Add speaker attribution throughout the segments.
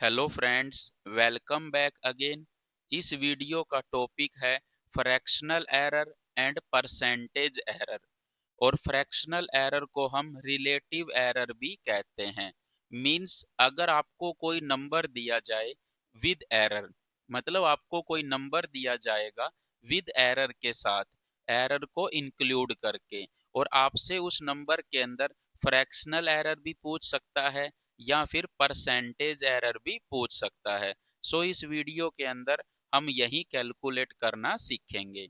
Speaker 1: Hello friends, welcome back again. इस video का topic है fractional error and percentage error. और फ्रैक्शनल एरर को हम रिलेटिव एरर भी कहते हैं। मींस अगर आपको कोई नंबर दिया जाए विद एरर, मतलब आपको कोई नंबर दिया जाएगा विद एरर के साथ, एरर को इंक्लूड करके, और आपसे उस नंबर के अंदर फ्रैक्शनल एरर भी पूछ सकता है या फिर परसेंटेज एरर भी पूछ सकता है। सो इस वीडियो के अंदर हम यही कैलकुलेट करना सीखेंगे।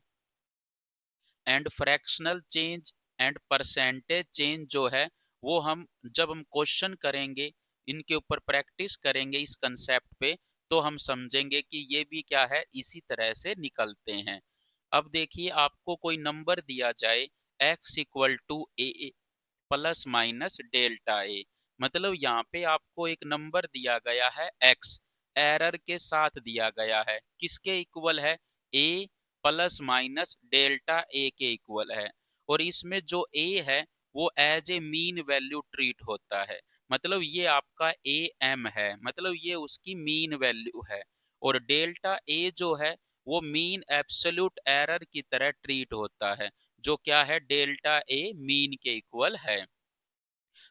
Speaker 1: And fractional change and percentage change जो है वो हम जब हम क्वेश्चन करेंगे, इनके ऊपर प्रैक्टिस करेंगे इस कंसेप्ट पे, तो हम समझेंगे कि ये भी क्या है, इसी तरह से निकलते हैं। अब देखिए, आपको कोई नंबर दिया जाए x equal to a plus minus delta a, मतलब यहाँ पे आपको एक नंबर दिया गया है x, एरर के साथ दिया गया है, किसके इक्वल है, a plus minus delta a के इक्वल है। और इसमें जो a है वो as a mean value treat होता है, मतलब ये आपका ए एम है, मतलब ये उसकी मीन वैल्यू है। और डेल्टा ए जो है वो मीन एब्सोल्यूट एरर की तरह ट्रीट होता है, जो क्या है, डेल्टा ए मीन के इक्वल है।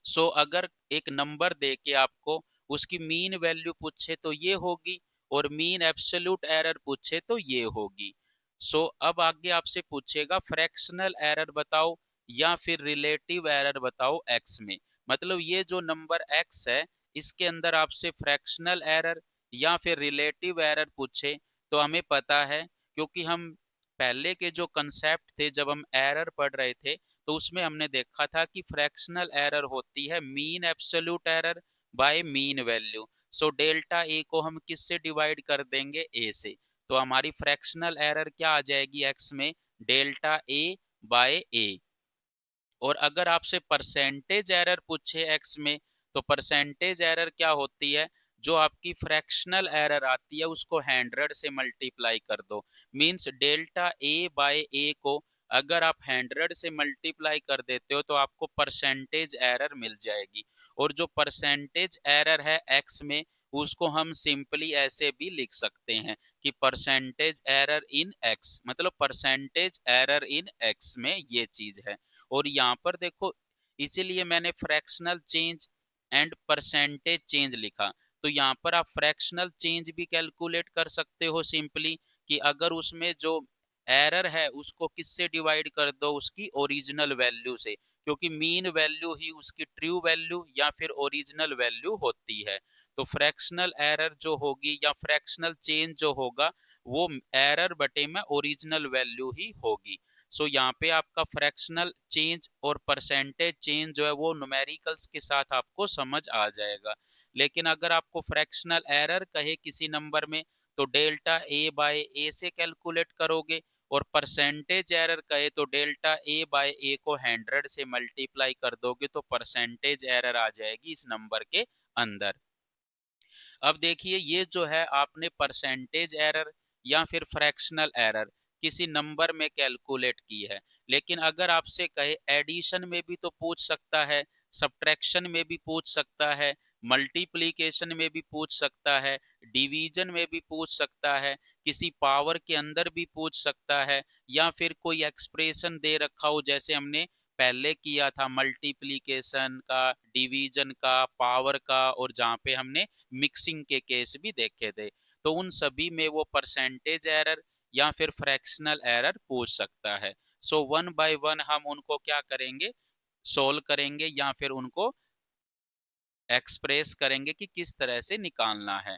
Speaker 1: सो अगर एक नंबर दे के आपको उसकी मीन वैल्यू पूछे तो ये होगी, और मीन एब्सोल्यूट एरर पूछे तो ये होगी। सो अब आगे आपसे पूछेगा फ्रैक्शनल एरर बताओ या फिर रिलेटिव एरर बताओ एक्स में, मतलब ये जो नंबर एक्स है इसके अंदर आपसे फ्रैक्शनल एरर या फिर रिलेटिव एरर पूछे तो हमें पता है, क्योंकि हम पहले के जो कंसेप्ट थे जब हम एरर पढ़ रहे थे, तो उसमें हमने देखा था कि फ्रैक्शनल एरर होती है mean absolute error by mean value. So delta a को हम किससे डिवाइड कर देंगे, ए से, तो हमारी फ्रैक्शनल एरर क्या आ जाएगी एक्स में, डेल्टा ए बाय ए। और अगर आपसे परसेंटेज एरर पूछे एक्स में, तो परसेंटेज एरर क्या होती है, जो आपकी फ्रैक्शनल एरर आती है उसको 100 से मल्टीप्लाई कर दो। मींस डेल्टा ए बाय ए को अगर आप 100 से मल्टीप्लाई कर देते हो तो आपको परसेंटेज एरर मिल जाएगी। और जो परसेंटेज एरर है एक्स में, उसको हम सिंपली ऐसे भी लिख सकते हैं कि परसेंटेज एरर इन एक्स, मतलब परसेंटेज एरर इन एक्स में ये चीज है। और यहाँ पर देखो, इसीलिए मैंने fractional change and percentage change लिखा। तो यहाँ पर आप फ्रैक्शनल चेंज भी कैलकुलेट कर सकते हो सिंपली, कि अगर उसमें जो एरर है उसको किससे डिवाइड कर दो, उसकी ओरिजिनल वैल्यू से, क्योंकि मीन वैल्यू ही उसकी ट्रू वैल्यू या फिर ओरिजिनल वैल्यू होती है। तो फ्रैक्शनल एरर जो होगी या फ्रैक्शनल चेंज जो होगा वो एरर बटे में ओरिजिनल वैल्यू ही होगी। सो यहाँ पे आपका फ्रैक्शनल चेंज और परसेंटेज चेंज जो है वो न्यूमेरिकल्स के साथ आपको समझ आ जाएगा। लेकिन अगर आपको फ्रैक्शनल एरर कहे किसी नंबर में, तो डेल्टा ए बाय ए से कैलकुलेट करोगे, और परसेंटेज एरर कहे तो डेल्टा ए बाय ए को 100 से मल्टीप्लाई कर दोगे, तो परसेंटेज एरर आ जाएगी इस नंबर के अंदर। अब देखिए, ये जो है आपने परसेंटेज एरर या फिर फ्रैक्शनल एरर किसी नंबर में कैलकुलेट की है। लेकिन अगर आपसे कहे एडिशन में भी तो पूछ सकता है, सब्ट्रैक्शन में भी पूछ सकता है, मल्टीप्लिकेशन में भी पूछ सकता है, डिवीजन में भी पूछ सकता है, किसी पावर के अंदर भी पूछ सकता है, या फिर कोई एक्सप्रेशन दे रखा हो जैसे हमने पहले किया था मल्टीप्लिकेशन का, डिवीजन का, पावर का, और जहाँ पे हमने मिक्सिंग के केस भी देखे थे, तो उन सभी में वो परसेंटेज एरर या फिर फ्रैक्शनल एरर पूछ सकता है। सो वन बाय वन हम उनको क्या करेंगे, सोल्व करेंगे या फिर उनको एक्सप्रेस करेंगे कि किस तरह से निकालना है।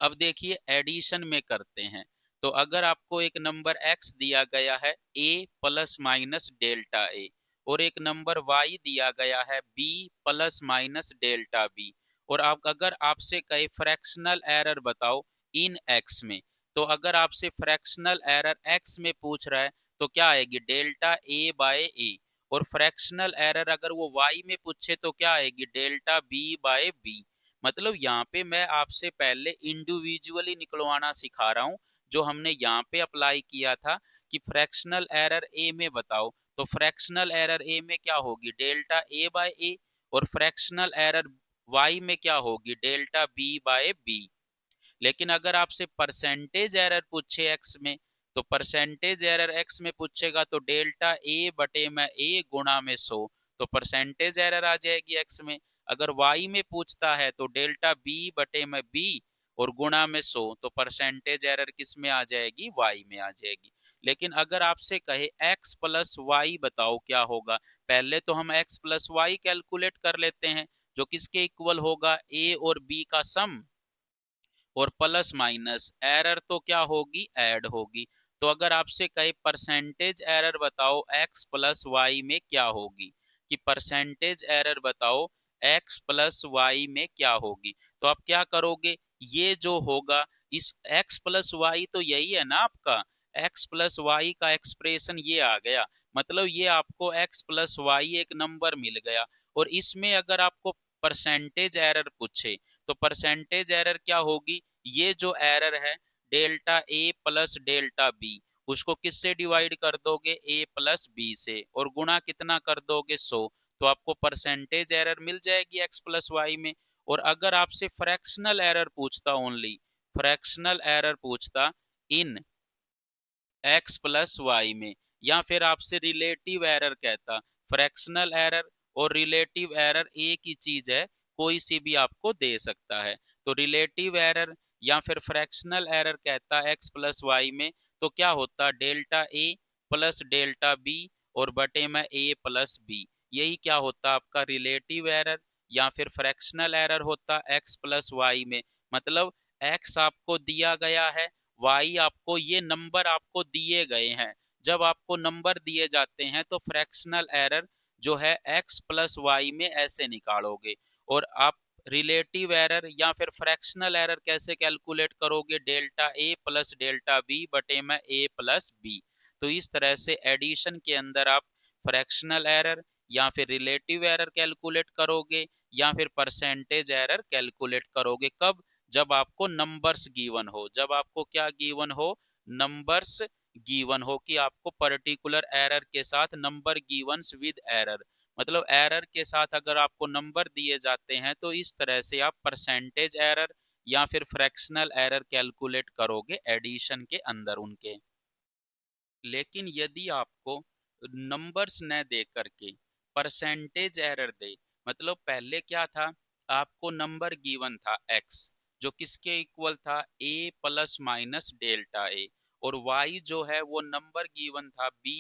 Speaker 1: अब देखिए, एडिशन में करते हैं। तो अगर आपको एक नंबर x दिया गया है a plus minus delta a, और एक नंबर y दिया गया है b plus minus delta b, और आप अगर आपसे कहे फ्रैक्शनल एरर बताओ इन x में, तो अगर आपसे फ्रैक्शनल एरर x में पूछ रहा है तो क्या आएगी, डेल्टा a बाय ए। और फ्रैक्शनल एरर अगर वो y में पूछे तो क्या आएगी, डेल्टा b बाय बी। मतलब यहाँ पे मैं आपसे पहले इंडिविजुअली निकलवाना सिखा रहा हूँ, जो हमने यहाँ पे अप्लाई किया था कि फ्रैक्शनल एरर ए में बताओ, तो फ्रैक्शनल एरर ए में क्या होगी, डेल्टा ए बाय ए। और फ्रैक्शनल एरर y में क्या होगी, डेल्टा b बाय b। लेकिन अगर आपसे परसेंटेज एरर पूछे एक्स में, तो परसेंटेज एरर एक्स में पूछेगा तो डेल्टा ए बटे में ए गुणा में 100, तो परसेंटेज एरर आ जाएगी एक्स में। अगर वाई में पूछता है तो डेल्टा बी बटे में बी और गुणा में 100, तो परसेंटेज एरर किस में आ जाएगी, वाई में आ जाएगी। लेकिन अगर आपसे कहे एक्स प्लस वाई बताओ क्या होगा, पहले तो हम एक्स प्लस वाई कैलकुलेट कर लेते हैं, जो किसके इक्वल होगा, ए और बी का सम और प्लस माइनस एरर तो क्या होगी, ऐड होगी। तो अगर आपसे कहे परसेंटेज एरर बताओ x प्लस वाई में क्या होगी, कि परसेंटेज एरर बताओ x प्लस वाई में क्या होगी, तो आप क्या करोगे, ये जो होगा इस x प्लस वाई तो यही है ना आपका, x प्लस वाई का एक्सप्रेशन ये आ गया, मतलब ये आपको x प्लस वाई एक नंबर मिल गया। और इसमें अगर आपको परसेंटेज एरर पूछे तो परसेंटेज एरर क्या होगी, ये जो एरर है delta A plus delta B, उसको किससे डिवाइड कर दोगे, ए प्लस बी से, और गुणा कितना कर दोगे, 100, तो आपको परसेंटेज एरर मिल जाएगी एक्स प्लस वाई में। और अगर आपसे फ्रैक्शनल एरर पूछता, ओनली फ्रैक्शनल एरर पूछता इन एक्स प्लस वाई में, या फिर आपसे रिलेटिव एरर कहता, फ्रैक्शनल एरर और रिलेटिव एरर एक ही चीज है, कोई सी भी आपको दे सकता है। तो रिलेटिव एरर या फिर फ्रैक्शनल एरर कहता एक्स प्लस वाई में, तो क्या होता, delta A plus delta b और बटे में ए प्लस बी, यही क्या होता आपका रिलेटिव एरर या फिर फ्रैक्शनल एरर होता एक्स प्लस वाई में। मतलब एक्स आपको दिया गया है, वाई आपको, ये नंबर आपको दिए गए हैं, जब आपको नंबर दिए जाते हैं तो फ्रैक्शनल एरर जो है एक्स प्लस वाई में ऐसे निकालोगे। और आप रिलेटिव एरर या फिर फ्रैक्शनल एरर कैसे कैलकुलेट करोगे, delta A plus delta B बटे में ए प्लस बी। तो इस तरह से एडिशन के अंदर आप फ्रैक्शनल एरर या फिर रिलेटिव एरर कैलकुलेट करोगे या फिर परसेंटेज एरर कैलकुलेट करोगे, कब, जब आपको नंबर्स गिवन हो, जब आपको क्या गिवन हो, नंबर्स गिवन हो, कि आपको पर्टिकुलर एरर के साथ नंबर गिवंस विद एरर, मतलब एरर के साथ अगर आपको नंबर दिए जाते हैं तो इस तरह से आप परसेंटेज एरर या फिर फ्रैक्शनल एरर कैलकुलेट करोगे एडिशन के अंदर उनके। लेकिन यदि आपको नंबर्स न दे करके परसेंटेज एरर दे, मतलब पहले क्या था, आपको नंबर गिवन था x, जो किसके इक्वल था, a plus minus delta a, और y जो है वो नंबर गिवन था b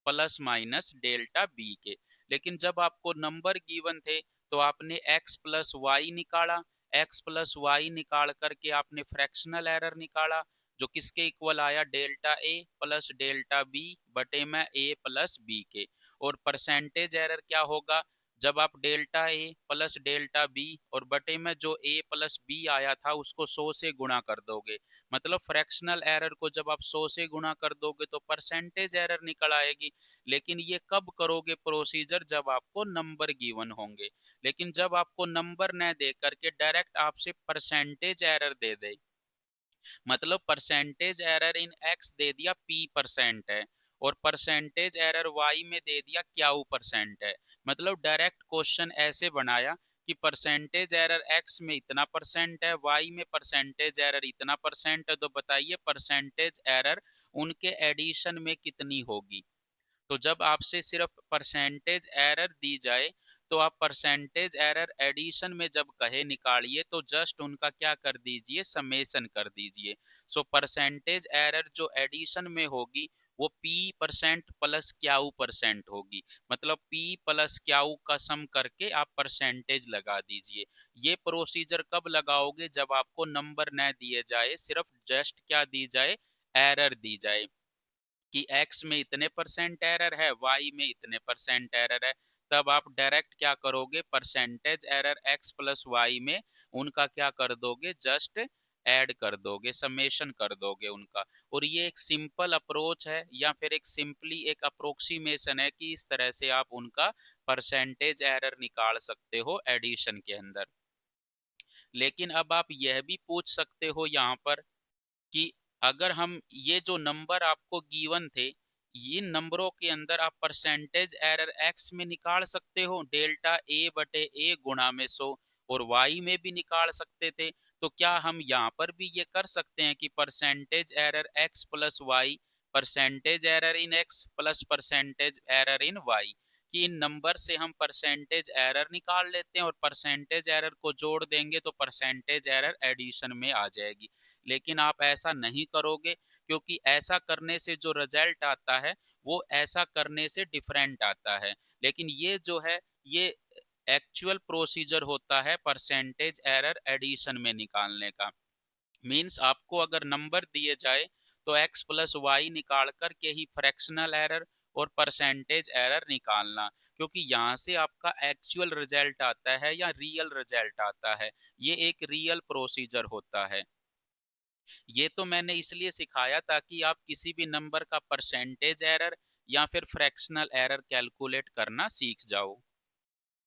Speaker 1: plus minus delta b के। लेकिन जब आपको नंबर गिवन थे तो आपने x प्लस वाई निकाला, x प्लस वाई निकाल करके आपने फ्रैक्शनल एरर निकाला, जो किसके इक्वल आया, delta A plus delta B बटे में ए प्लस बी के। और परसेंटेज एरर क्या होगा, जब आप delta A plus delta b और बटे में जो ए प्लस बी आया था उसको 100 से गुणा कर दोगे, मतलब फ्रैक्शनल एरर को जब आप 100 से गुणा कर दोगे तो परसेंटेज एरर निकल आएगी। लेकिन ये कब करोगे प्रोसीजर, जब आपको नंबर गिवन होंगे। लेकिन जब आपको नंबर न दे करके डायरेक्ट आपसे परसेंटेज एरर दे दे, मतलब परसेंटेज एरर इन एक्स दे दिया पी परसेंट है और परसेंटेज एरर वाई में दे दिया क्यू परसेंट है, मतलब डायरेक्ट क्वेश्चन ऐसे बनाया कि परसेंटेज एरर एक्स में इतना परसेंट है, वाई में परसेंटेज एरर इतना परसेंट है, तो बताइए परसेंटेज एरर उनके एडिशन में कितनी होगी। तो जब आपसे सिर्फ परसेंटेज एरर दी जाए तो आप परसेंटेज एरर एडिशन में जब कहे निकालिए तो जस्ट उनका क्या कर दीजिए, समेशन कर दीजिए। सो परसेंटेज एरर जो एडिशन में होगी वो p percent plus Q percent होगी, मतलब p प्लस क्यू का सम करके आप परसेंटेज लगा दीजिए। ये प्रोसीजर कब लगाओगे, जब आपको नंबर न दिए जाए, सिर्फ जस्ट क्या दी जाए, एरर दी जाए कि x में इतने परसेंट एरर है, y में इतने परसेंट एरर है, तब आप डायरेक्ट क्या करोगे, percentage error x plus y में उनका क्या कर दोगे, जस्ट ऐड कर दोगे, समेशन कर दोगे उनका। और ये एक सिंपल अप्रोच है या फिर एक सिंपली एक अप्रोक्सीमेशन है कि इस तरह से आप उनका परसेंटेज एरर निकाल सकते हो एडिशन के अंदर। लेकिन अब आप यह भी पूछ सकते हो यहाँ पर कि अगर हम ये जो नंबर आपको गिवन थे, इन नंबरों के अंदर आप परसेंटेज एरर एक्स में निकाल सकते हो, डेल्टा ए बटे ए गुणा में 100, और y में भी निकाल सकते थे। तो क्या हम यहाँ पर भी ये कर सकते हैं कि percentage error x plus y, percentage error in x plus percentage error in y, कि इन नंबर से हम परसेंटेज एरर निकाल लेते हैं और परसेंटेज एरर को जोड़ देंगे तो परसेंटेज एरर एडिशन में आ जाएगी। लेकिन आप ऐसा नहीं करोगे, क्योंकि ऐसा करने से जो रिजल्ट आता है वो ऐसा करने से डिफरेंट आता है। लेकिन ये जो है ये एक्चुअल प्रोसीजर होता है परसेंटेज एरर एडिशन में निकालने का। मीन्स आपको अगर नंबर दिए जाए तो x प्लस वाई निकाल करके ही फ्रैक्शनल एरर और परसेंटेज एरर निकालना, क्योंकि यहाँ से आपका एक्चुअल रिजल्ट आता है या रियल रिजल्ट आता है। ये एक रियल प्रोसीजर होता है। ये तो मैंने इसलिए सिखाया ताकि आप किसी भी नंबर का परसेंटेज एरर या फिर फ्रैक्शनल एरर कैलकुलेट करना सीख जाओ।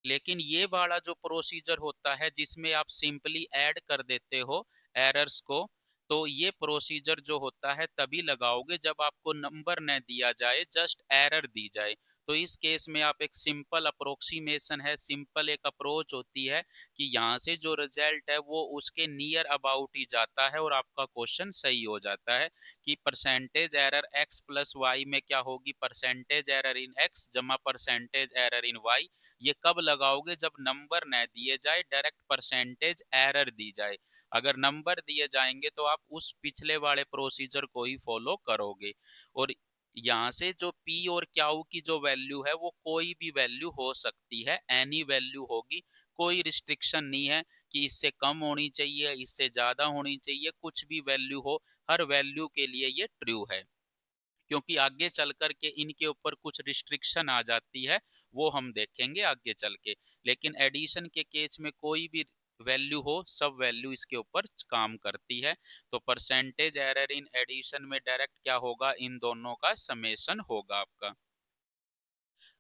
Speaker 1: लेकिन ये वाला जो प्रोसीजर होता है जिसमें आप सिंपली ऐड कर देते हो एरर्स को, तो ये प्रोसीजर जो होता है तभी लगाओगे जब आपको नंबर न दिया जाए, जस्ट एरर दी जाए। तो इस केस में आप एक सिंपल अप्रोक्सीमेशन है, सिंपल एक अप्रोच होती है कि यहाँ से जो रिजल्ट है वो उसके नियर अबाउट ही जाता है और आपका क्वेश्चन सही हो जाता है कि percentage error x plus y में क्या होगी, परसेंटेज एरर इन x जमा परसेंटेज एरर इन y। ये कब लगाओगे, जब नंबर न दिए जाए, डायरेक्ट परसेंटेज एरर दी जाए। अगर नंबर दिए जाएंगे तो आप उस पिछले वाले प्रोसीजर को ही फॉलो करोगे। और यहाँ से जो P और Q की जो वैल्यू है वो कोई भी वैल्यू हो सकती है, एनी वैल्यू होगी, कोई रिस्ट्रिक्शन नहीं है कि इससे कम होनी चाहिए, इससे ज्यादा होनी चाहिए, कुछ भी वैल्यू हो, हर वैल्यू के लिए ये ट्रू है। क्योंकि आगे चल कर के इनके ऊपर कुछ रिस्ट्रिक्शन आ जाती है, वो हम देखेंगे आगे चल के। लेकिन एडिशन के केस में कोई भी वैल्यू हो, सब वैल्यू इसके ऊपर काम करती है। तो परसेंटेज एरर इन एडिशन में डायरेक्ट क्या होगा, इन दोनों का समेशन होगा आपका।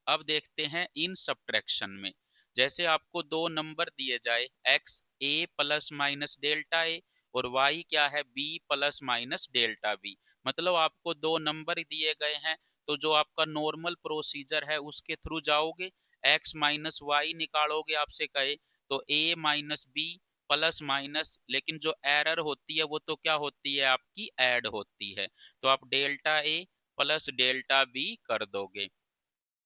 Speaker 1: अब देखते हैं इन सब्ट्रैक्शन में। जैसे आपको दो नंबर दिए जाए, x a plus minus delta a और y क्या है, b plus minus delta b। मतलब आपको दो नंबर दिए गए हैं, तो जो आपका नॉर्मल प्रोसीजर है उसके थ्रू जाओगे, x माइनस वाई निकालोगे आपसे कहे तो a minus b plus minus, लेकिन जो एरर होती है वो तो क्या होती है, आपकी ऐड होती है। तो आप delta A plus delta B कर दोगे।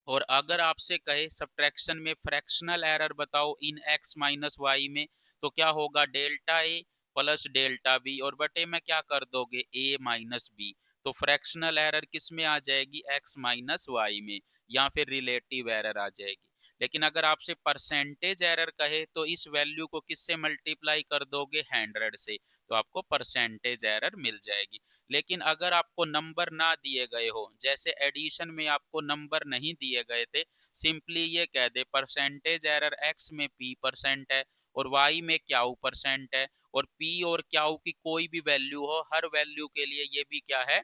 Speaker 1: और अगर आपसे कहे सब्ट्रैक्शन में फ्रैक्शनल एरर बताओ इन x माइनस वाई में, तो क्या होगा, delta A plus delta b और बटे में क्या कर दोगे, a माइनस बी। तो फ्रैक्शनल एरर किस में आ जाएगी, x माइनस वाई में, या फिर रिलेटिव एरर आ जाएगी। लेकिन अगर आपसे परसेंटेज एरर कहे तो इस वैल्यू को किससे मल्टीप्लाई कर दोगे, 100 से, तो आपको परसेंटेज एरर मिल जाएगी। लेकिन अगर आपको नंबर ना दिए गए हो, जैसे एडिशन में आपको नंबर नहीं दिए गए थे, सिंपली ये कह दे परसेंटेज एरर x में p% है और y में क्यू परसेंट है, और p और क्यू की कोई भी वैल्यू हो, हर वैल्यू के लिए ये भी क्या है,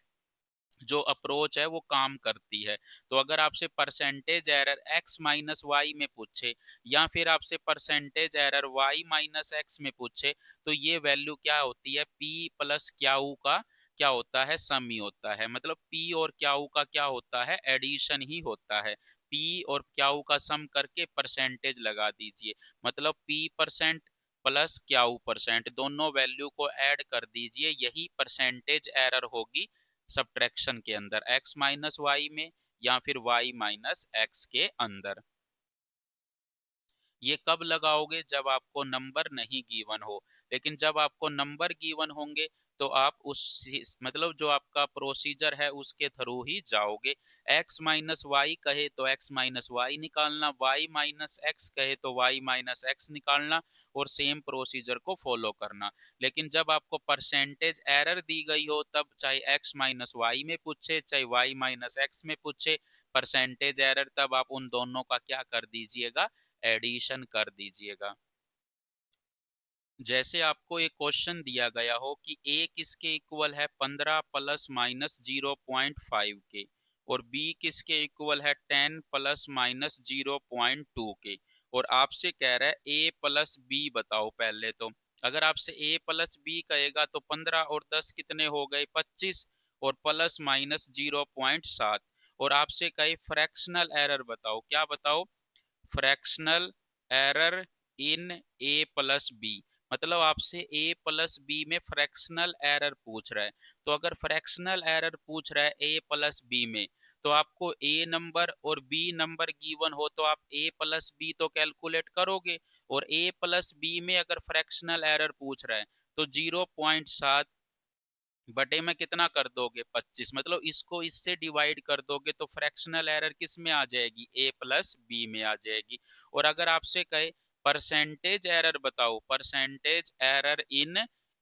Speaker 1: जो अप्रोच है वो काम करती है। तो अगर आपसे percentage error x minus y में पूछे या फिर आपसे percentage error y minus x में पूछे, तो ये वैल्यू क्या होती है, p प्लस क्यू का क्या होता है, सम ही होता है। मतलब p और क्यू का क्या होता है, एडिशन ही होता है। p और क्यू का सम करके परसेंटेज लगा दीजिए, मतलब p% प्लस क्यू परसेंट, दोनों वैल्यू को ऐड कर दीजिए, यही परसेंटेज एरर होगी सब्ट्रैक्शन के अंदर, x माइनस वाई में या फिर y माइनस एक्स के अंदर। ये कब लगाओगे, जब आपको नंबर नहीं गिवन हो। लेकिन जब आपको नंबर गिवन होंगे तो आप उस मतलब जो आपका प्रोसीजर है उसके थ्रू ही जाओगे। x माइनस वाई कहे तो x माइनस वाई निकालना, y माइनस एक्स कहे तो y माइनस एक्स निकालना, और सेम प्रोसीजर को फॉलो करना। लेकिन जब आपको परसेंटेज एरर दी गई हो, तब चाहे x माइनस वाई में पूछे चाहे y माइनस एक्स में पूछे, परसेंटेज एरर, तब आप उन दोनों का क्या कर दीजिएगा, एडिशन कर दीजिएगा। जैसे आपको एक क्वेश्चन दिया गया हो कि a किसके इक्वल है, 15 प्लस माइनस 0.5 के, और b किसके इक्वल है, 10 प्लस माइनस 0.2 के, और आपसे कह रहा है a प्लस b बताओ। पहले तो अगर आपसे a प्लस b कहेगा तो 15 और 10 कितने हो गए, 25, और प्लस माइनस 0.7, और आपसे कहे फ्रैक्शनल एरर बताओ, क्या बताओ, fractional error in a plus b, मतलब आपसे ए प्लस बी में फ्रैक्शनल एरर पूछ रहा है। तो अगर फ्रैक्शनल एरर पूछ रहा है ए प्लस बी में, तो आपको ए नंबर और बी नंबर गिवन हो तो आप ए प्लस बी तो कैलकुलेट करोगे, और ए प्लस बी में अगर फ्रैक्शनल एरर पूछ रहा है तो 0.7 बटे में कितना कर दोगे 25, मतलब इसको इससे डिवाइड कर दोगे तो फ्रैक्शनल एरर किस में आ जाएगी, ए प्लस बी में आ जाएगी। और अगर आपसे कहे परसेंटेज एरर बताओ, percentage error in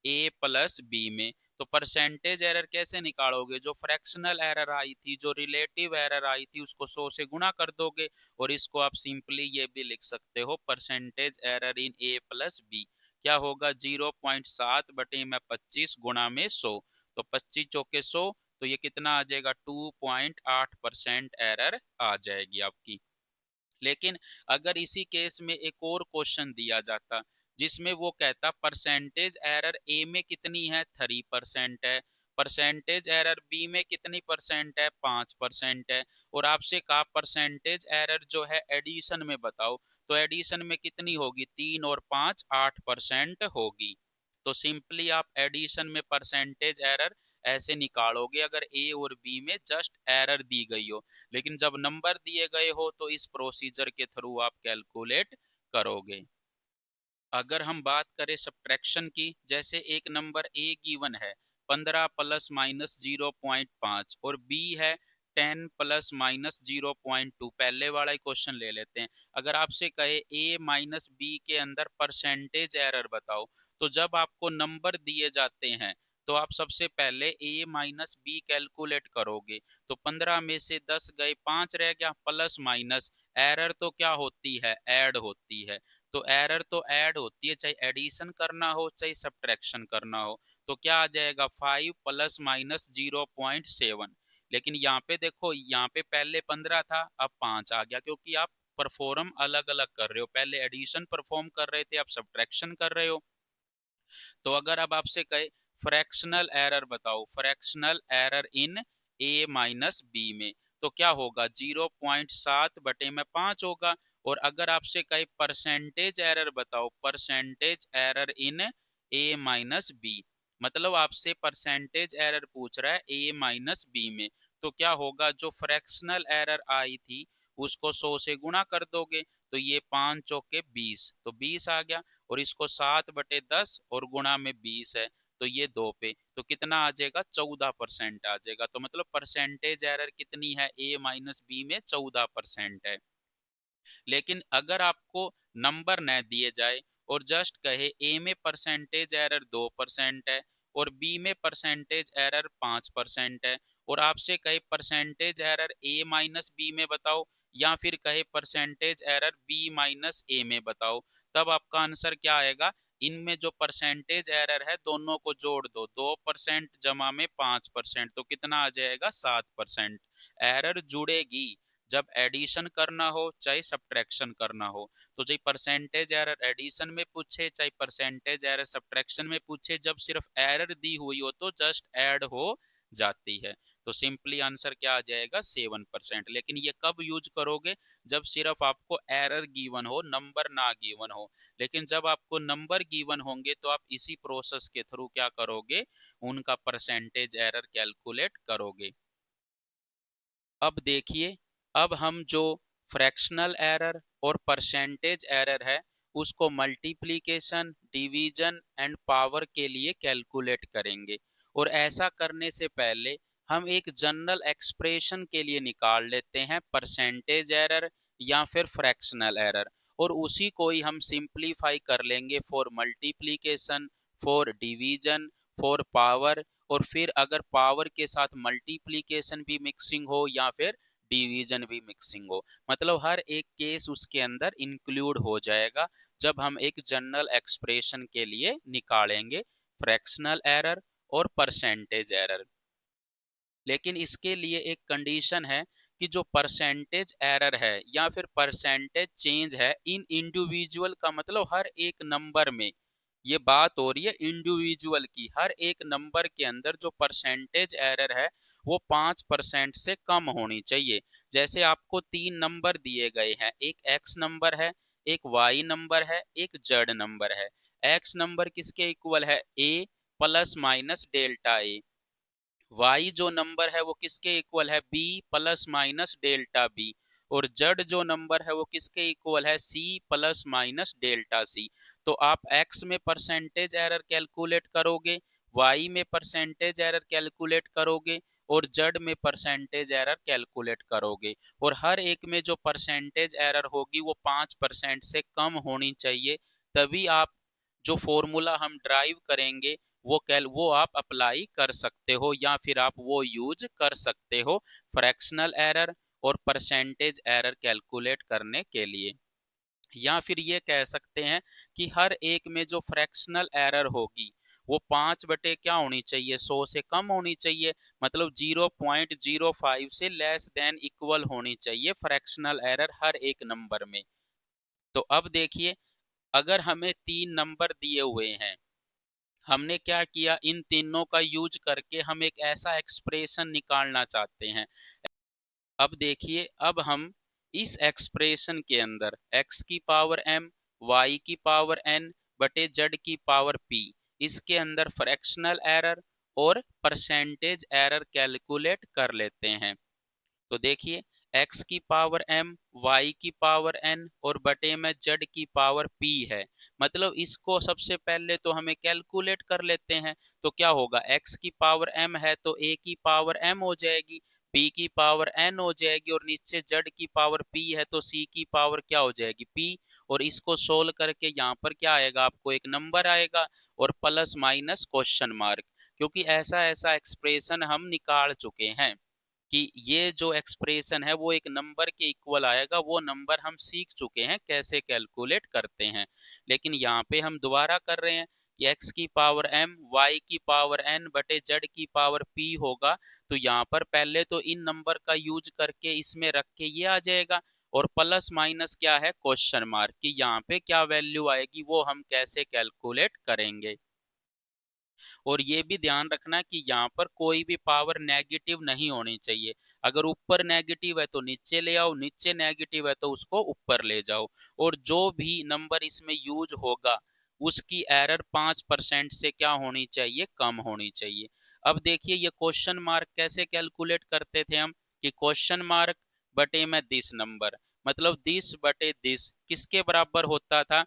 Speaker 1: a plus b में, तो परसेंटेज एरर कैसे निकालोगे, जो फ्रैक्शनल एरर आई थी, जो रिलेटिव एरर आई थी, उसको 100 से गुणा कर दोगे, और इसको आप सिंपली ये भी लिख सकते हो percentage error in a plus b क्या होगा, 0.7 बटे में 25 गुणा में 100, तो 25 चौके 100, तो ये कितना आ जाएगा 2.8% एरर आ जाएगी आपकी। लेकिन अगर इसी केस में एक और क्वेश्चन दिया जाता जिसमें वो कहता परसेंटेज एरर ए में कितनी है 3% है, परसेंटेज एरर बी में कितनी परसेंट है 5% है, और आपसे कहा परसेंटेज एरर जो है एडिशन में बताओ, तो एडिशन में कितनी होगी 3 और 5 8% होगी। तो सिंपली आप एडिशन में परसेंटेज एरर ऐसे निकालोगे अगर ए और बी में जस्ट एरर दी गई हो, लेकिन जब नंबर दिए गए हो तो इस प्रोसीजर के थ्रू आप कैलकुलेट करोगे। अगर हम बात करें सब्ट्रैक्शन की, जैसे एक नंबर ए गिवन है 15 प्लस माइनस 0.5 और बी है 10 प्लस माइनस 0.2, पहले वाला ही क्वेश्चन ले लेते हैं। अगर आपसे कहे ए माइनस बी के अंदर परसेंटेज एरर बताओ, तो जब आपको नंबर दिए जाते हैं तो आप सबसे पहले ए माइनस बी कैलकुलेट करोगे, तो 15 में से 10 गए 5 रह गया, प्लस माइनस एरर तो क्या होती है ऐड होती है, तो एरर तो ऐड होती है, चाहे एडिशन करना हो चाहे सब्ट्रैक्शन करना हो, तो क्या आ जाएगा 5 प्लस माइनस 0.7। लेकिन यहाँ पे देखो, यहाँ पे पहले 15 था अब 5 आ गया, क्योंकि आप परफॉर्म अलग अलग कर रहे हो, पहले एडिशन परफॉर्म कर रहे थे अब सब्ट्रैक्शन कर रहे हो। तो अगर अब आपसे कहे फ्रैक्शनल एरर बताओ, fractional error in a minus b में, तो क्या होगा 0.7 बटे में 5 होगा। और अगर आपसे कहे परसेंटेज एरर बताओ, percentage error in a minus b, मतलब आपसे परसेंटेज एरर पूछ रहा है ए माइनस बी में, तो क्या होगा जो फ्रैक्शनल एरर आई थी उसको 100 से गुणा कर दोगे, तो ये 5 चौके 20, तो 20 आ गया, और इसको 7/10 और गुणा में 20 है, तो ये 2 पे, तो कितना आ जाएगा 14% आ जाएगा। तो मतलब परसेंटेज एरर कितनी है ए माइनस बी में 14% है। लेकिन अगर आपको नंबर न दिए जाए और जस्ट कहे ए में परसेंटेज एरर 2% है और बी में परसेंटेज एरर 5% है, और आपसे कहे परसेंटेज एरर ए माइनस बी में बताओ, या फिर कहे परसेंटेज एरर बी माइनस ए में बताओ, तब आपका आंसर क्या आएगा, इनमें जो परसेंटेज एरर है दोनों को जोड़ दो, 2% जमा में 5%, तो कितना आ जाएगा 7%। एरर जुड़ेगी जब एडिशन करना हो चाहे सब्ट्रैक्शन करना हो, तो चाहे परसेंटेज एरर एडिशन में पूछे चाहे परसेंटेज एरर सब्ट्रैक्शन में पूछे, जब सिर्फ एरर दी हुई हो तो जस्ट ऐड हो जाती है। तो सिंपली आंसर क्या आ जाएगा 7%। लेकिन ये कब यूज करोगे, जब सिर्फ आपको एरर गिवन हो, नंबर ना गिवन हो। लेकिन जब आपको नंबर गिवन होंगे तो आप इसी प्रोसेस के थ्रू क्या करोगे, उनका परसेंटेज एरर कैलकुलेट करोगे। अब देखिए, अब हम जो फ्रैक्शनल एरर और परसेंटेज एरर है उसको मल्टीप्लिकेशन, डिवीजन एंड पावर के लिए कैलकुलेट करेंगे। और ऐसा करने से पहले हम एक जनरल एक्सप्रेशन के लिए निकाल लेते हैं परसेंटेज एरर या फिर फ्रैक्शनल एरर, और उसी को ही हम सिंप्लीफाई कर लेंगे for multiplication, for division, for power, और फिर अगर पावर के साथ मल्टीप्लिकेशन भी मिक्सिंग हो या फिर डिवीजन भी मिक्सिंग हो, मतलब हर एक केस उसके अंदर इंक्लूड हो जाएगा जब हम एक जनरल एक्सप्रेशन के लिए निकालेंगे फ्रैक्शनल एरर और परसेंटेज एरर। लेकिन इसके लिए एक कंडीशन है कि जो परसेंटेज एरर है या फिर परसेंटेज चेंज है इन इंडिविजुअल का, मतलब हर एक नंबर में, ये बात हो रही है इंडिविजुअल की, हर एक नंबर के अंदर जो परसेंटेज एरर है वो 5% से कम होनी चाहिए। जैसे आपको 3 नंबर दिए गए हैं, एक एक्स नंबर है, एक y नंबर है, एक z नंबर है। x नंबर किसके इक्वल है? a plus minus delta a। y जो नंबर है वो किसके इक्वल है? b plus minus delta b। और z जो नंबर है वो किसके इक्वल है? c plus minus delta c। तो आप x में परसेंटेज एरर कैलकुलेट करोगे, y में परसेंटेज एरर कैलकुलेट करोगे और z में परसेंटेज एरर कैलकुलेट करोगे। और हर एक में जो परसेंटेज एरर होगी वो 5% से कम होनी चाहिए, तभी आप जो फॉर्मूला हम ड्राइव करेंगे वो आप अप्लाई कर सकते हो, या फिर आप वो यूज कर सकते हो फ्रैक्शनल एरर और परसेंटेज एरर कैलकुलेट करने के लिए। या फिर ये कह सकते हैं कि हर एक में जो फ्रैक्शनल एरर होगी वो 5 बटे क्या होनी चाहिए? 100 से कम होनी चाहिए, मतलब 0.05 से लेस देन इक्वल होनी चाहिए फ्रैक्शनल एरर हर एक नंबर में। तो अब देखिए, अगर हमें 3 नंबर दिए हुए हैं, हमने क्या किया, इन तीनों का यूज करके हम एक ऐसा एक्सप्रेशन निकालना चाहते हैं। अब देखिए, अब हम इस एक्सप्रेशन के अंदर x की पावर m, y की पावर n बटे z की पावर p, इसके अंदर फ्रैक्शनल एरर और परसेंटेज एरर कैलकुलेट कर लेते हैं। तो देखिए, x की पावर m, y की पावर n और बटे में z की पावर p है। मतलब इसको सबसे पहले तो हमें कैलकुलेट कर लेते हैं। तो क्या होगा, x की पावर m है तो a की पावर m हो जाएगी, p की पावर n हो जाएगी, और नीचे z की पावर p है तो c की पावर क्या हो जाएगी? p। और इसको सोल्व करके यहाँ पर क्या आएगा? आपको एक नंबर आएगा और प्लस माइनस क्वेश्चन मार्क, क्योंकि ऐसा ऐसा एक्सप्रेशन हम निकाल चुके हैं कि ये जो एक्सप्रेशन है वो एक नंबर के इक्वल आएगा। वो नंबर हम सीख चुके हैं कैसे कैलकुलेट करते हैं, लेकिन यहाँ पे हम दोबारा कर रहे हैं कि x की पावर m, y की पावर n बटे z की पावर p होगा। तो यहाँ पर पहले तो इन नंबर का यूज करके इसमें रख के ये आ जाएगा, और प्लस माइनस क्या है? क्वेश्चन मार्क, कि यहाँ पे क्या वैल्यू आएगी वो हम कैसे कैलकुलेट करेंगे। और ये भी ध्यान रखना कि यहाँ पर कोई भी पावर नेगेटिव नहीं होनी चाहिए। अगर ऊपर नेगेटिव है तो नीचे ले आओ, नीचे नेगेटिव है तो उसको ऊपर ले जाओ। और जो भी नंबर इसमें यूज होगा उसकी एरर 5% से क्या होनी चाहिए? कम होनी चाहिए। अब देखिए, ये क्वेश्चन मार्क कैसे कैलकुलेट करते थे हम, कि क्वेश्चन मार्क बटे में दिस नंबर, मतलब दिस बटे दिस किसके बराबर होता था?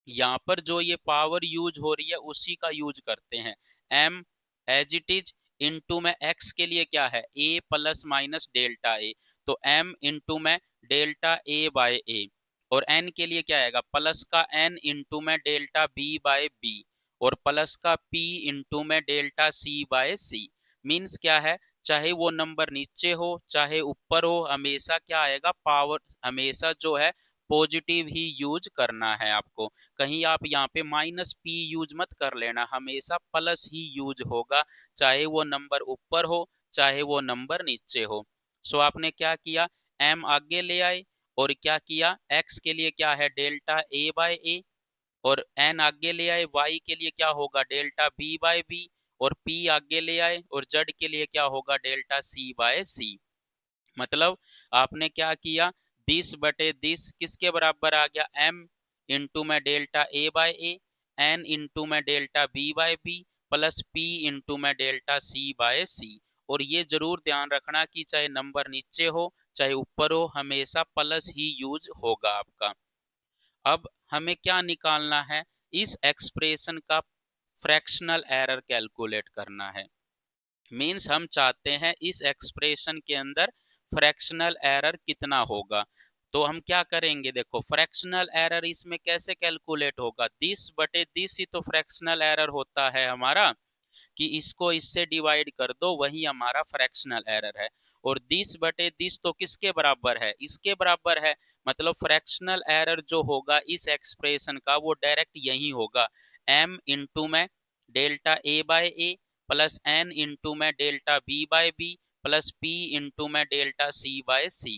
Speaker 1: यहाँ पर जो ये पावर यूज हो रही है उसी का यूज करते हैं। m as it is into में x के लिए क्या है? a plus minus delta a, तो m इंटू में डेल्टा a बाय a, और n के लिए क्या आएगा? प्लस का n इंटू में डेल्टा b बाय b, और प्लस का p इंटू में delta c by c। Means क्या है, चाहे वो नंबर नीचे हो चाहे ऊपर हो, हमेशा क्या आएगा? पावर हमेशा जो है पॉजिटिव ही यूज करना है आपको। कहीं आप यहाँ पे माइनस p यूज मत कर लेना, हमेशा प्लस ही यूज होगा, चाहे वो नंबर ऊपर हो चाहे वो नंबर नीचे हो। सो आपने क्या किया, m आगे ले आए, और क्या किया, x के लिए क्या है? डेल्टा a बाय a, और n आगे ले आए, y के लिए क्या होगा? डेल्टा b बाय b, और p आगे ले आए और z के लिए क्या होगा? Delta c by c। मतलब आपने क्या किया, दिस बटे दिस किसके बराबर आ गया? m इंटू में delta a by a, n into में delta b by b, plus p into में डेल्टा c बाय c। और ये जरूर ध्यान रखना कि चाहे नंबर नीचे हो चाहे ऊपर हो, हमेशा प्लस ही यूज होगा आपका। अब हमें क्या निकालना है? इस एक्सप्रेशन का फ्रैक्शनल एरर कैलकुलेट करना है। मीन्स हम चाहते हैं इस एक्सप्रेशन के अंदर फ्रैक्शनल एरर कितना होगा। तो हम क्या करेंगे, देखो फ्रैक्शनल एरर इसमें कैसे कैलकुलेट होगा? दिस बटे दिस ही तो फ्रैक्शनल एरर होता है हमारा, कि इसको इससे डिवाइड कर दो, वही हमारा फ्रैक्शनल एरर है। और दिस बटे दिस तो किसके बराबर है? इसके बराबर है। मतलब फ्रैक्शनल एरर जो होगा इस एक्सप्रेशन का वो डायरेक्ट यही होगा, m इंटू में delta a by a, plus n into में delta b by b, plus p into में डेल्टा c बाय c।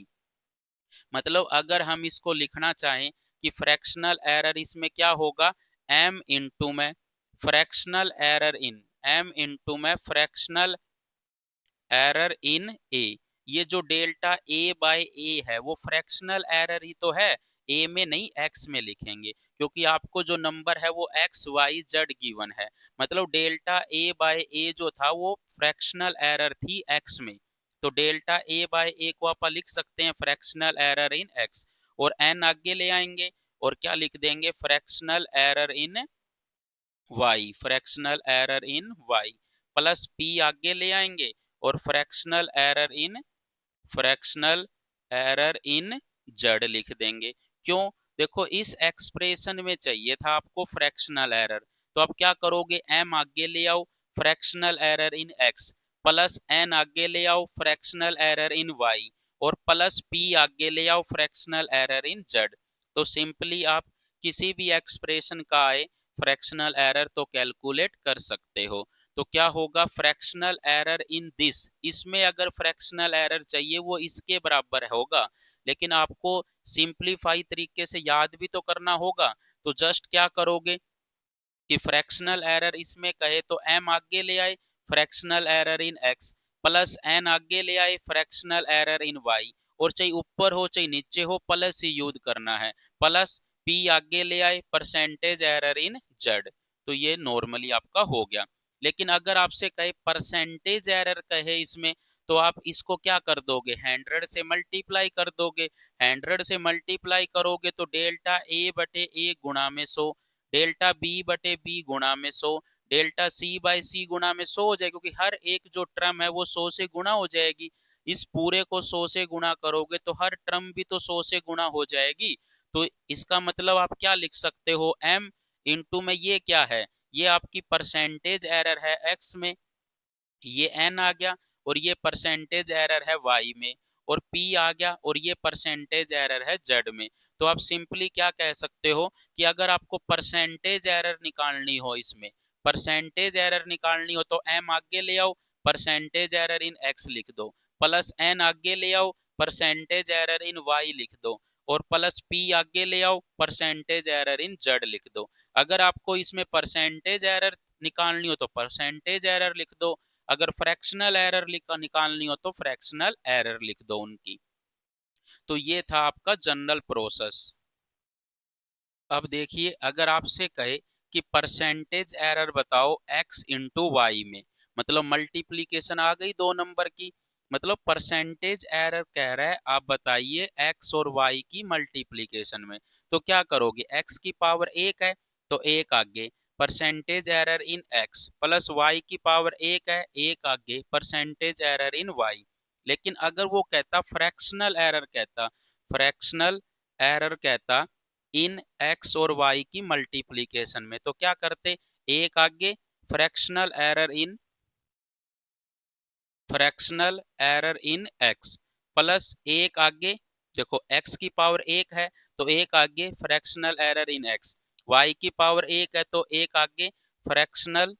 Speaker 1: मतलब अगर हम इसको लिखना चाहें कि फ्रैक्शनल एरर इसमें क्या होगा, m इंटू में फ्रैक्शनल एरर इन m इंटू में फ्रैक्शनल एरर इन a। ये जो डेल्टा a बाय a है वो फ्रैक्शनल एरर ही तो है, ए में नहीं एक्स में लिखेंगे, क्योंकि आपको जो नंबर है वो एक्स वाई जेड गिवन है। मतलब डेल्टा ए बाय ए जो था वो फ्रैक्शनल एरर थी एक्स में, तो डेल्टा ए बाय ए को आप लिख सकते हैं फ्रैक्शनल एरर इन एक्स, और एन आगे ले आएंगे और क्या लिख देंगे, fractional error in y, fractional error in y, plus p आगे ले आएंगे और फ्रैक्शनल एरर इन जेड लिख देंगे। क्यों, देखो इस एक्सप्रेशन में चाहिए था आपको फ्रैक्शनल एरर, तो अब क्या करोगे, एम आगे ले आओ fractional error in x, plus n आगे ले आओ फ्रैक्शनल एरर इन वाई, और प्लस पी आगे ले आओ फ्रैक्शनल एरर इन जेड। तो सिंपली आप किसी भी एक्सप्रेशन का आए फ्रैक्शनल एरर तो कैलकुलेट कर सकते हो। तो क्या होगा, फ्रैक्शनल एरर इन दिस, इसमें अगर फ्रैक्शनल एरर चाहिए वो इसके बराबर होगा, लेकिन आपको सिंपलीफाई तरीके से याद भी तो करना होगा। तो जस्ट क्या करोगे कि फ्रैक्शनल एरर इसमें कहे तो एम आगे ले आए fractional error in x, plus n आगे ले आए फ्रैक्शनल एरर इन वाई, और चाहे ऊपर हो चाहे नीचे हो प्लस ही यूज करना है, प्लस पी आगे ले आए परसेंटेज एरर इन जेड। तो ये नॉर्मली आपका हो गया। लेकिन अगर आपसे कहे परसेंटेज एरर कहे इसमें, तो आप इसको क्या कर दोगे, 100 से मल्टीप्लाई कर दोगे। 100 से मल्टीप्लाई करोगे तो डेल्टा ए बटे ए गुणा में 100, डेल्टा बी बटे बी गुणा में 100, डेल्टा सी बाय सी गुणा में 100 हो जाएगा, क्योंकि हर एक जो टर्म है वो 100 से गुणा हो जाएगी। इस पूरे को 100 से गुणा करोगे तो हर टर्म भी तो 100 से गुणा हो जाएगी। तो इसका मतलब आप क्या लिख सकते हो, m इंटू में ये क्या है, ये आपकी परसेंटेज एरर है x में, ये n आ गया, और ये परसेंटेज एरर है y में, और p आ गया, और ये परसेंटेज एरर है z में। तो आप सिंपली क्या कह सकते हो कि अगर आपको परसेंटेज एरर निकालनी हो, इसमें परसेंटेज एरर निकालनी हो तो m आगे ले आओ परसेंटेज एरर इन x लिख दो, प्लस n आगे ले आओ परसेंटेज एरर इन y लिख दो, और प्लस p आगे ले आओ परसेंटेज एरर इन z लिख दो। अगर आपको इसमें परसेंटेज एरर निकालनी हो तो परसेंटेज एरर लिख दो, अगर फ्रैक्शनल एरर निकालनी हो तो फ्रैक्शनल एरर लिख दो उनकी। तो ये था आपका जनरल प्रोसेस। अब देखिए, अगर आपसे कहे कि परसेंटेज एरर बताओ x इंटू वाई में, मतलब मल्टीप्लीकेशन आ गई दो नंबर की, मतलब परसेंटेज एरर कह रहा है आप बताइए x और y की मल्टीप्लीकेशन में, तो क्या करोगे, x की पावर एक है तो एक आगे percentage error in x, plus y की पावर एक है एक आगे परसेंटेज एरर इन y। लेकिन अगर वो कहता फ्रैक्शनल एरर कहता इन x और y की मल्टीप्लीकेशन में, तो क्या करते, एक आगे fractional error in x, plus एक आगे, देखो x की पावर एक है तो एक आगे fractional error in x, y की पावर एक है तो एक आगे फ्रैक्शनल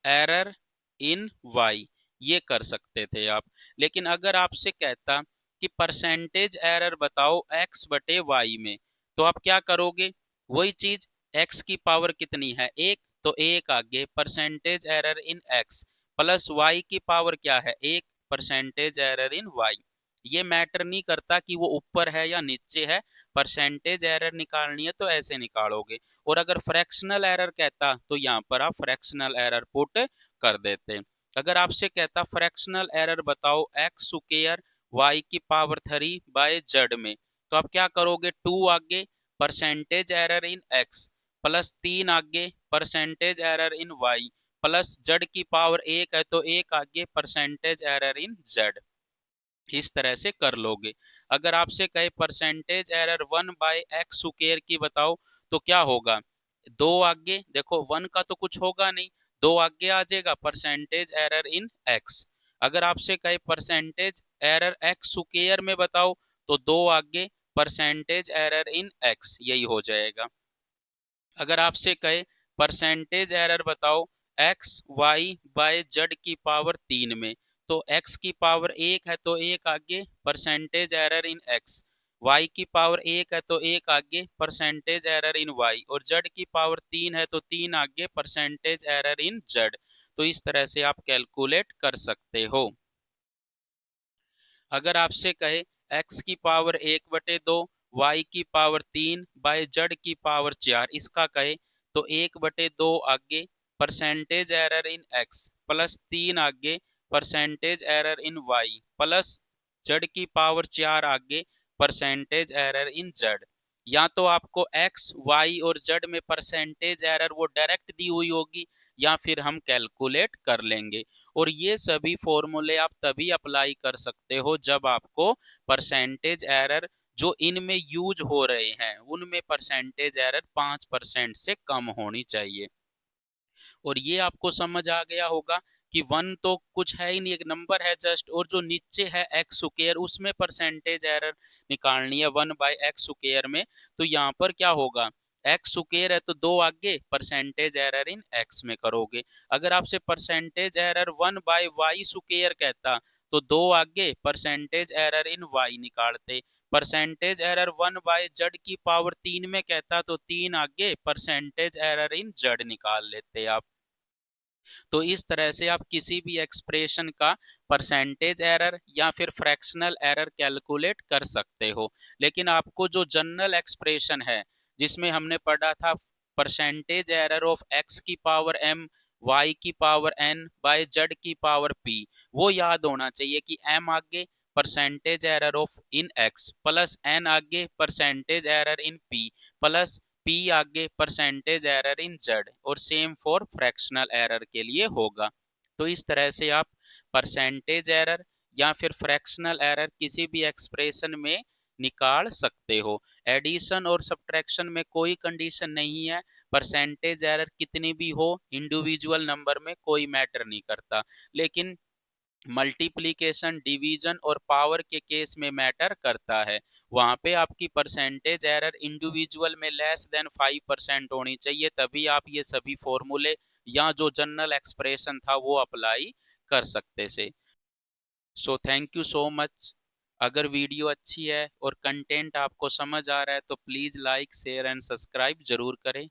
Speaker 1: एरर इन y, ये कर सकते थे आप। लेकिन अगर आपसे कहता कि परसेंटेज एरर बताओ x बटे y में, तो आप क्या करोगे, वही चीज, x की पावर कितनी है एक, तो एक आगे percentage error in x, plus y की पावर क्या है एक, परसेंटेज एरर इन y। ये मैटर नहीं करता कि वो ऊपर है या नीचे है, परसेंटेज एरर निकालनी है तो ऐसे निकालोगे। और अगर फ्रैक्शनल एरर कहता तो यहाँ पर आप फ्रैक्शनल एरर पुट कर देते। अगर आपसे कहता फ्रैक्शनल एरर बताओ x स्क्वायर y की पावर 3 बाय z में, तो आप क्या करोगे, 2 आगे percentage error in x, plus 3 आगे percentage error in y, plus z की पावर एक है तो एक आगे परसेंटेज एरर इन z। इस तरह से कर लोगे। अगर आपसे कहे percentage error 1 by x square की बताओ, तो क्या होगा, दो आगे, देखो 1 का तो कुछ होगा नहीं, दो आगे आ जाएगा परसेंटेज एरर इन एक्स। अगर आपसे कहे परसेंटेज एरर एक्स स्क्वायर में बताओ, तो दो आगे परसेंटेज एरर इन एक्स, यही हो जाएगा। अगर आपसे कहे परसेंटेज एरर बताओ एक्स वाई बाय जेड की पावर 3 में, तो x की पावर एक है तो एक आगे percentage error in x, y की पावर एक है तो एक आगे परसेंटेज एरर इन y, और z की पावर 3 है तो 3 आगे परसेंटेज एरर इन z। तो इस तरह से आप कैलकुलेट कर सकते हो। अगर आपसे कहे x की पावर 1/2, y की पावर 3 बाय z की पावर 4 इसका कहे तो 1/2 आगे percentage error in x plus 3 आगे percentage error in y plus z की पावर 4 आगे परसेंटेज एरर इन z। या तो आपको x, y और z में परसेंटेज एरर वो डायरेक्ट दी हुई होगी या फिर हम कैलकुलेट कर लेंगे। और ये सभी फॉर्मूले आप तभी अप्लाई कर सकते हो जब आपको परसेंटेज एरर जो इनमें यूज हो रहे हैं उनमें परसेंटेज एरर 5% से कम होनी चाहिए। और ये आपको समझ आ गया होगा कि वन तो कुछ है ही नहीं, एक नंबर है जस्ट, और जो नीचे है एक्स स्क्वायर उसमें परसेंटेज एरर निकालनी है 1/x² में। तो यहाँ पर क्या होगा, एक्स स्क्वायर है तो 2 आगे परसेंटेज एरर इन एक्स में करोगे। अगर आपसे परसेंटेज एरर 1/y² कहता तो 2 आगे परसेंटेज एरर इन y निकालते। परसेंटेज एरर 1/z की पावर 3 में कहता तो 3 आगे परसेंटेज एरर इन z निकाल लेते आप। तो इस तरह से आप किसी भी एक्सप्रेशन का परसेंटेज एरर या फिर फ्रैक्शनल एरर कैलकुलेट कर सकते हो। लेकिन आपको जो जनरल एक्सप्रेशन है जिसमें हमने पढ़ा था परसेंटेज एरर ऑफ एक्स की पावर m y की पावर n बाय z की पावर p, वो याद होना चाहिए कि m आगे percentage error of in x plus n आगे परसेंटेज एरर इन p प्लस p आगे परसेंटेज एरर इन z, और सेम फॉर फ्रैक्शनल एरर के लिए होगा। तो इस तरह से आप परसेंटेज एरर या फिर फ्रैक्शनल एरर किसी भी एक्सप्रेशन में निकाल सकते हो। एडिशन और सब्ट्रैक्शन में कोई कंडीशन नहीं है, परसेंटेज एरर कितनी भी हो इंडिविजुअल नंबर में कोई मैटर नहीं करता। लेकिन मल्टीप्लिकेशन, डिवीजन और पावर के केस में मैटर करता है। वहां पे आपकी परसेंटेज एरर इंडिविजुअल में लेस देन 5% होनी चाहिए, तभी आप ये सभी फॉर्मूले या जो जनरल एक्सप्रेशन था वो अप्लाई कर सकते से। So thank you so much. अगर वीडियो अच्छी है और कंटेंट आपको समझ आ रहा है तो please like, share and subscribe जरूर करें।